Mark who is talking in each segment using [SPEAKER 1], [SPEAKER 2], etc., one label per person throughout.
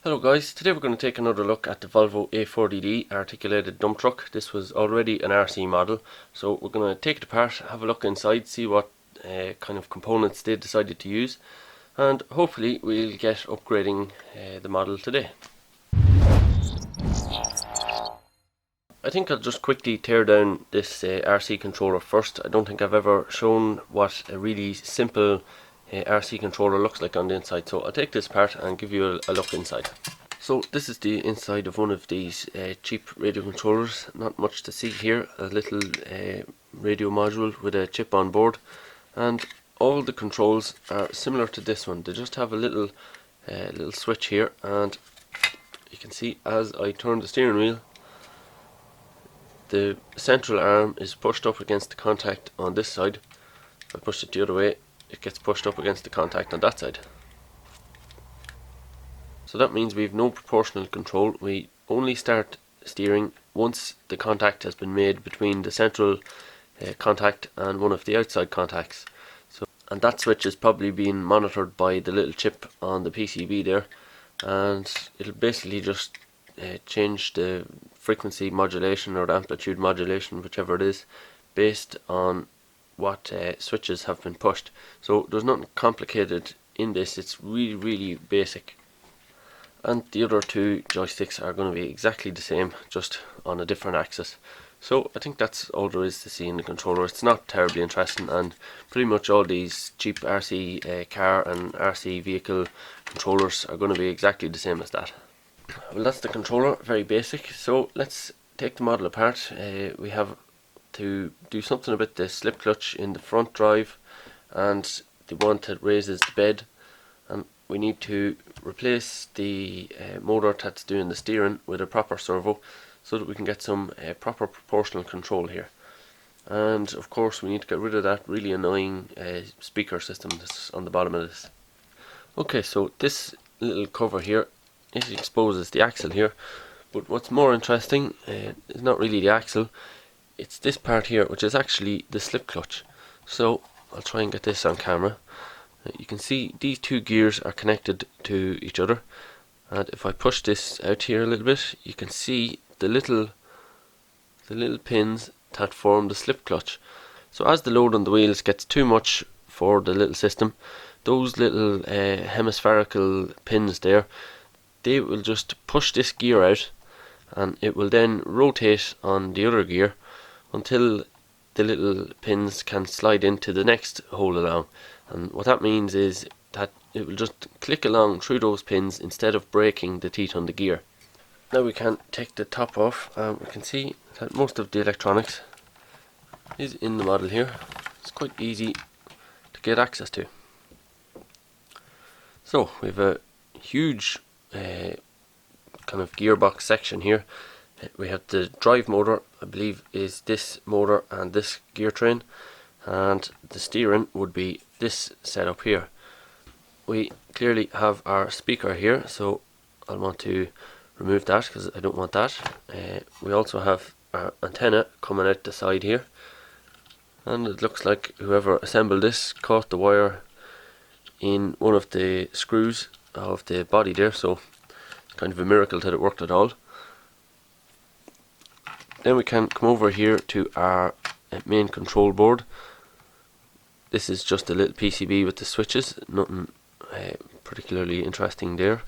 [SPEAKER 1] Hello guys, today we're going to take another look at the Volvo A40D articulated dump truck. This was already an RC model, so we're going to take it apart, have a look inside, see what kind of components they decided to use, and hopefully we'll get upgrading the model today. I think I'll just quickly tear down this RC controller first. I don't think I've ever shown what a really simple RC controller looks like on the inside, so I'll take this apart and give you a look inside. So this is the inside of one of these cheap radio controllers. Not much to see here, a little radio module with a chip on board, and all the controls are similar to this one. They just have a little switch here, and you can see as I turn the steering wheel, the central arm is pushed up against the contact on this side. If I push it the other way, it gets pushed up against the contact on that side. So that means we have no proportional control. We only start steering once the contact has been made between the central contact and one of the outside contacts. And that switch is probably being monitored by the little chip on the PCB there, and it'll basically just change the frequency modulation or the amplitude modulation, whichever it is, based on what switches have been pushed. So there's nothing complicated in this, it's really basic. And the other two joysticks are going to be exactly the same, just on a different axis. So I think that's all there is to see in the controller. It's not terribly interesting, and pretty much all these cheap RC car and RC vehicle controllers are going to be exactly the same as that. Well, that's the controller, very basic. So let's take the model apart. We have to do something about the slip clutch in the front drive and the one that raises the bed, and we need to replace the motor that's doing the steering with a proper servo so that we can get some proper proportional control here. And of course we need to get rid of that really annoying speaker system that's on the bottom of this. Okay, so this little cover here, it exposes the axle here, but what's more interesting is not really the axle, it's this part here, which is actually the slip clutch. So I'll try and get this on camera. You can see these two gears are connected to each other, and if I push this out here a little bit, you can see the little pins that form the slip clutch. So as the load on the wheels gets too much for the little system, those little hemispherical pins there, they will just push this gear out, and it will then rotate on the other gear until the little pins can slide into the next hole along. And what that means is that it will just click along through those pins instead of breaking the teeth on the gear. Now we can take the top off, and we can see that most of the electronics is in the model here. It's quite easy to get access to. So we have a huge kind of gearbox section here. We have the drive motor, I believe is this motor and this gear train, and the steering would be this setup here. We clearly have our speaker here, so I'll want to remove that because I don't want that. We also have our antenna coming out the side here, and it looks like whoever assembled this caught the wire in one of the screws of the body there, so it's kind of a miracle that it worked at all. Then we can come over here to our main control board. This is just a little PCB with the switches, nothing particularly interesting there.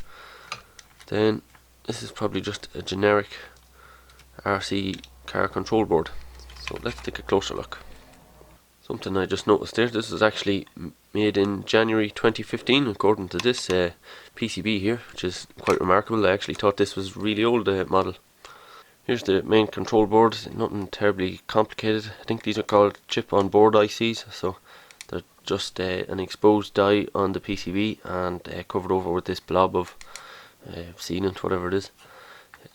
[SPEAKER 1] Then this is probably just a generic RC car control board. So let's take a closer look. Something I just noticed there, this is actually made in January 2015 according to this PCB here, which is quite remarkable. I actually thought this was really old model. Here's the main control board, nothing terribly complicated. I think these are called chip on board ICs, so they're just an exposed die on the PCB and covered over with this blob of sealant, whatever it is.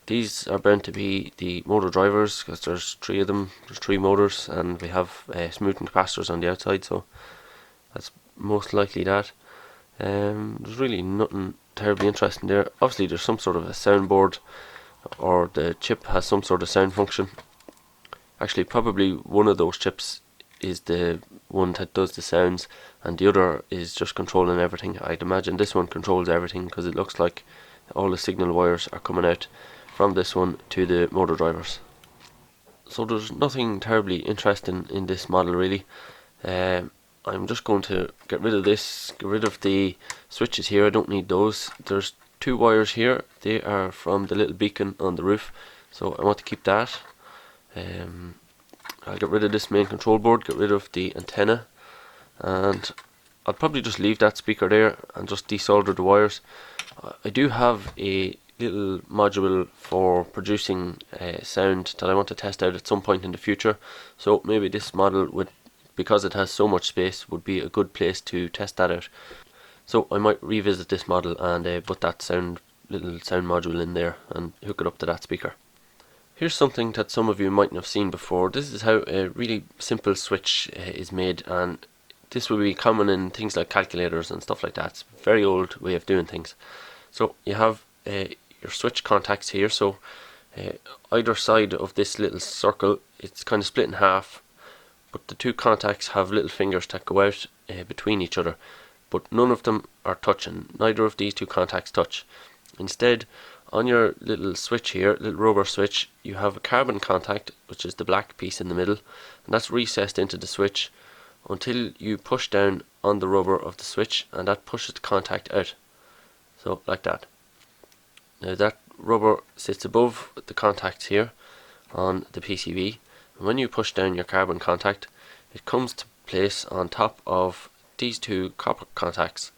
[SPEAKER 1] These are bound to be the motor drivers because there's three of them, there's three motors, and we have smoothing capacitors on the outside, so that's most likely that. There's really nothing terribly interesting there. Obviously there's some sort of a soundboard, or the chip has some sort of sound function. Actually probably one of those chips is the one that does the sounds, and the other is just controlling everything. I'd imagine this one controls everything because it looks like all the signal wires are coming out from this one to the motor drivers. So there's nothing terribly interesting in this model really. I'm just going to get rid of this, get rid of the switches here. I don't need those. There's two wires here, they are from the little beacon on the roof, so I want to keep that. I'll get rid of this main control board, get rid of the antenna, and I'll probably just leave that speaker there and just desolder the wires. I do have a little module for producing sound that I want to test out at some point in the future, so maybe this model would, because it has so much space, would be a good place to test that out. So I might revisit this model and put that little sound module in there and hook it up to that speaker. Here's something that some of you mightn't have seen before. This is how a really simple switch is made, and this will be common in things like calculators and stuff like that. It's a very old way of doing things. So you have your switch contacts here, so either side of this little circle, it's kind of split in half, but the two contacts have little fingers that go out between each other, but none of them are touching. Neither of these two contacts touch. Instead, on your little switch here, little rubber switch, you have a carbon contact, which is the black piece in the middle, and that's recessed into the switch until you push down on the rubber of the switch, and that pushes the contact out. So like that. Now that rubber sits above the contacts here on the PCB, and when you push down your carbon contact, it comes to place on top of these two copper contacts,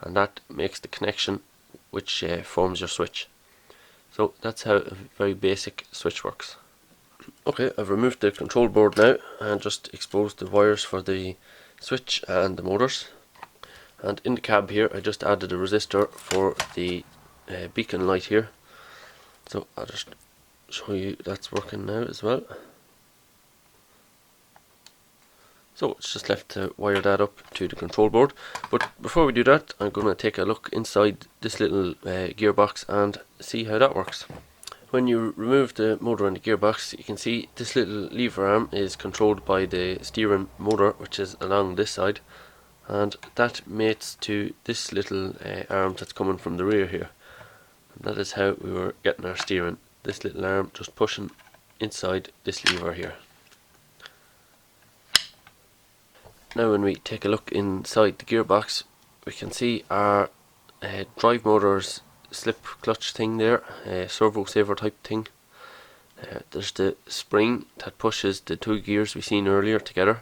[SPEAKER 1] and that makes the connection which forms your switch. So that's how a very basic switch works. Okay, I've removed the control board now and just exposed the wires for the switch and the motors. And in the cab here I just added a resistor for the beacon light here. So I'll just show you that's working now as well. So it's just left to wire that up to the control board. But before we do that, I'm going to take a look inside this little gearbox and see how that works. When you remove the motor and the gearbox, you can see this little lever arm is controlled by the steering motor, which is along this side, and that mates to this little arm that's coming from the rear here. And that is how we were getting our steering. This little arm just pushing inside this lever here. Now when we take a look inside the gearbox, we can see our drive motor's slip clutch thing there, servo saver type thing. There's the spring that pushes the two gears we seen earlier together,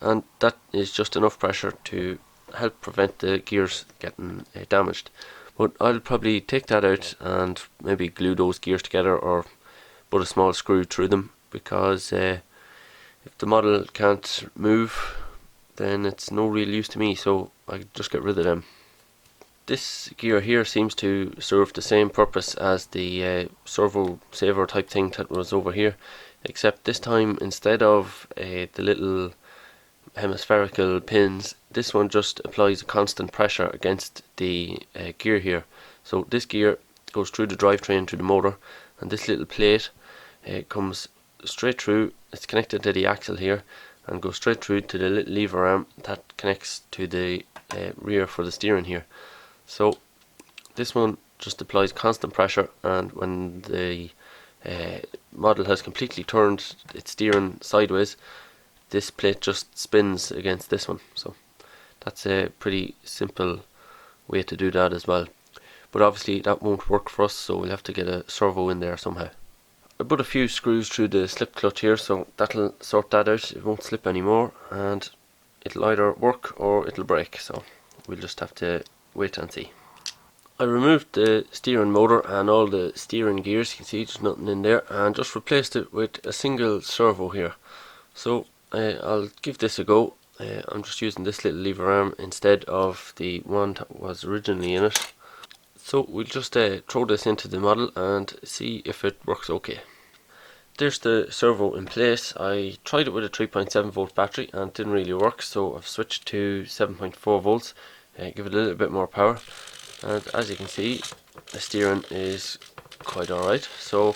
[SPEAKER 1] and that is just enough pressure to help prevent the gears getting damaged. But I'll probably take that out and maybe glue those gears together or put a small screw through them, because if the model can't move, then it's no real use to me, so I just get rid of them. This gear here seems to serve the same purpose as the servo saver type thing that was over here, except this time instead of the little hemispherical pins, this one just applies a constant pressure against the gear here. So this gear goes through the drivetrain to the motor, and this little plate comes straight through. It's connected to the axle here and goes straight through to the little lever arm that connects to the rear for the steering here. So this one just applies constant pressure, and when the model has completely turned its steering sideways, this plate just spins against this one. So that's a pretty simple way to do that as well. But obviously that won't work for us, so we'll have to get a servo in there somehow. I put a few screws through the slip clutch here, so that'll sort that out. It won't slip anymore, and it'll either work or it'll break, so we'll just have to wait and see. I removed the steering motor and all the steering gears. You can see there's nothing in there, and just replaced it with a single servo here. So I'll give this a go. I'm just using this little lever arm instead of the one that was originally in it. So we'll just throw this into the model and see if it works okay. There's the servo in place. I tried it with a 3.7 volt battery and it didn't really work, so I've switched to 7.4 volts, give it a little bit more power, and as you can see the steering is quite alright. So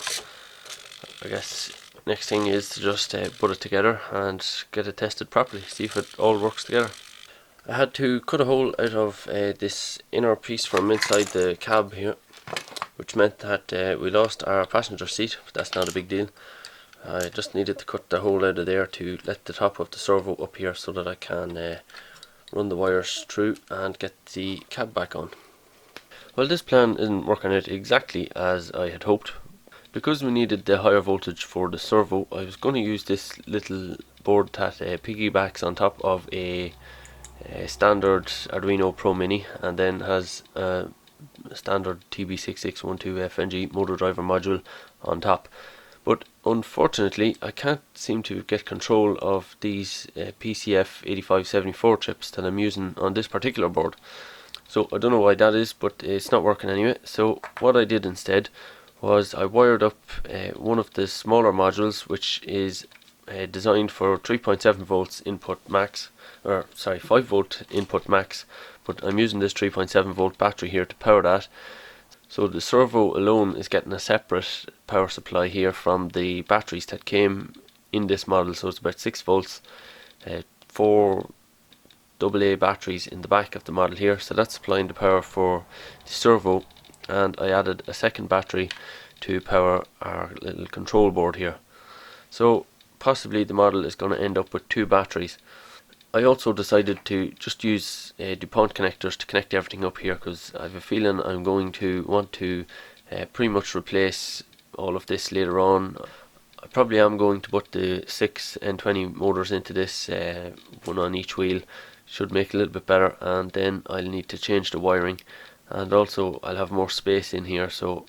[SPEAKER 1] I guess next thing is to just put it together and get it tested properly, see if it all works together. I had to cut a hole out of this inner piece from inside the cab here, which meant that we lost our passenger seat, but that's not a big deal. I just needed to cut the hole out of there to let the top of the servo up here so that I can run the wires through and get the cab back on. Well, this plan isn't working out exactly as I had hoped. Because we needed the higher voltage for the servo, I was going to use this little board that piggybacks on top of a standard Arduino Pro Mini and then has a standard TB6612 FNG motor driver module on top. But unfortunately I can't seem to get control of these PCF 8574 chips that I'm using on this particular board. So I don't know why that is, but it's not working anyway. So what I did instead was I wired up one of the smaller modules, which is designed for 3.7 volts input max, or sorry, 5 volt input max, but I'm using this 3.7 volt battery here to power that. So the servo alone is getting a separate power supply here from the batteries that came in this model, so it's about 6 volts, 4 AA batteries in the back of the model here, so that's supplying the power for the servo, and I added a second battery to power our little control board here. So possibly the model is going to end up with 2 batteries. I also decided to just use DuPont connectors to connect everything up here, because I have a feeling I'm going to want to pretty much replace all of this later on. I probably am going to put the 6 N20 motors into this, one on each wheel. Should make it a little bit better, and then I'll need to change the wiring, and also I'll have more space in here, so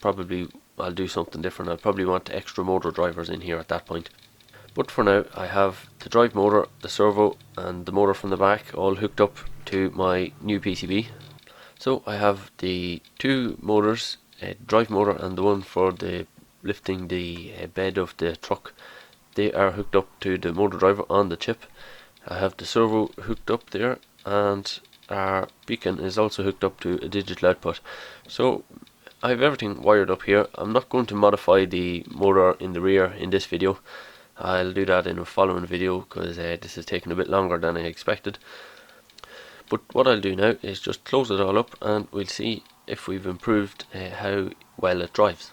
[SPEAKER 1] probably I'll do something different. I'll probably want extra motor drivers in here at that point. But for now I have the drive motor, the servo and the motor from the back all hooked up to my new PCB. So I have the 2 motors, drive motor and the one for the lifting the bed of the truck. They are hooked up to the motor driver on the chip. I have the servo hooked up there, and our beacon is also hooked up to a digital output. So I have everything wired up here. I'm not going to modify the motor in the rear in this video. I'll do that in a following video, because this is taking a bit longer than I expected. But what I'll do now is just close it all up, and we'll see if we've improved how well it drives.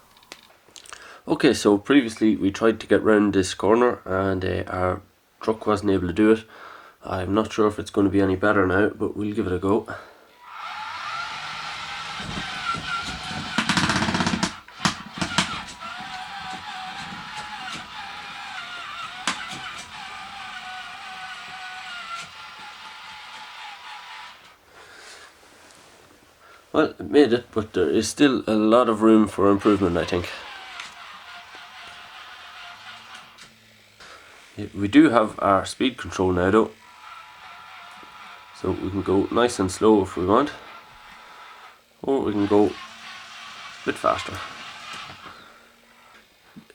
[SPEAKER 1] Okay, so previously we tried to get round this corner and our truck wasn't able to do it. I'm not sure if it's going to be any better now, but we'll give it a go. Well, it made it, but there is still a lot of room for improvement, I think. We do have our speed control now though, so we can go nice and slow if we want, or we can go a bit faster.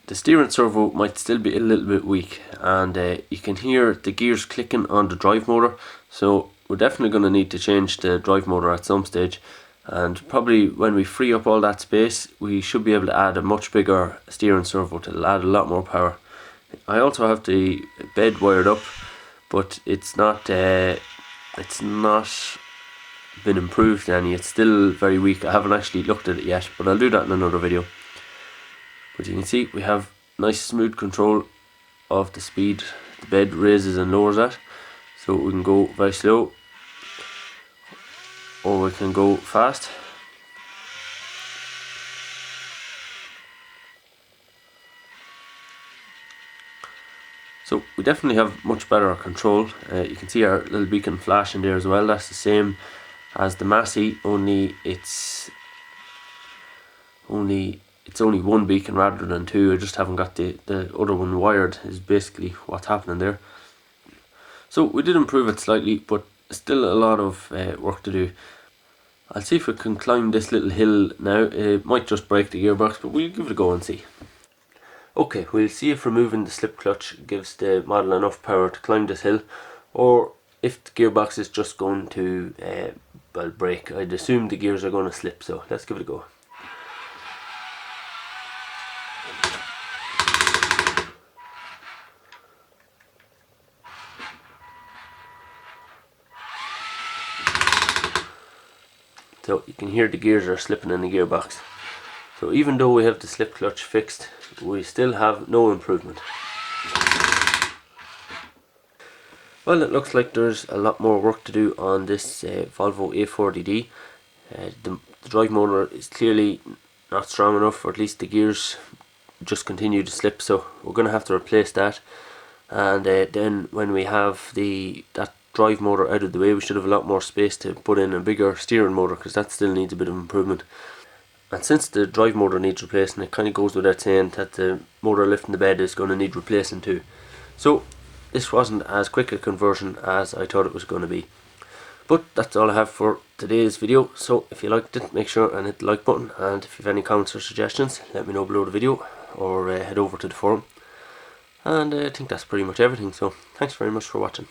[SPEAKER 1] The steering servo might still be a little bit weak, and you can hear the gears clicking on the drive motor, so we're definitely going to need to change the drive motor at some stage, and probably when we free up all that space we should be able to add a much bigger steering servo to add a lot more power. I also have the bed wired up, but it's not been improved any. It's still very weak. I haven't actually looked at it yet, but I'll do that in another video. But you can see we have nice smooth control of the speed the bed raises and lowers that, so we can go very slow or we can go fast. So we definitely have much better control. You can see our little beacon flashing there as well. That's the same as the Massey, only it's only one beacon rather than 2. I just haven't got the other one wired, is basically what's happening there. So we did improve it slightly, but still a lot of work to do. I'll see if we can climb this little hill now. It might just break the gearbox, but we'll give it a go and see. Okay, we'll see if removing the slip clutch gives the model enough power to climb this hill, or if the gearbox is just going to well, break. I'd assume the gears are going to slip, so let's give it a go. So you can hear the gears are slipping in the gearbox. So even though we have the slip clutch fixed, we still have no improvement. Well, it looks like there's a lot more work to do on this Volvo A40D. The drive motor is clearly not strong enough, or at least the gears just continue to slip, so we're going to have to replace that. And then when we have that drive motor out of the way, we should have a lot more space to put in a bigger steering motor, because that still needs a bit of improvement. And since the drive motor needs replacing, it kind of goes without saying that the motor lifting the bed is going to need replacing too. So this wasn't as quick a conversion as I thought it was going to be. But that's all I have for today's video. So if you liked it, make sure and hit the like button, and if you have any comments or suggestions, let me know below the video, or head over to the forum. And I think that's pretty much everything, so thanks very much for watching.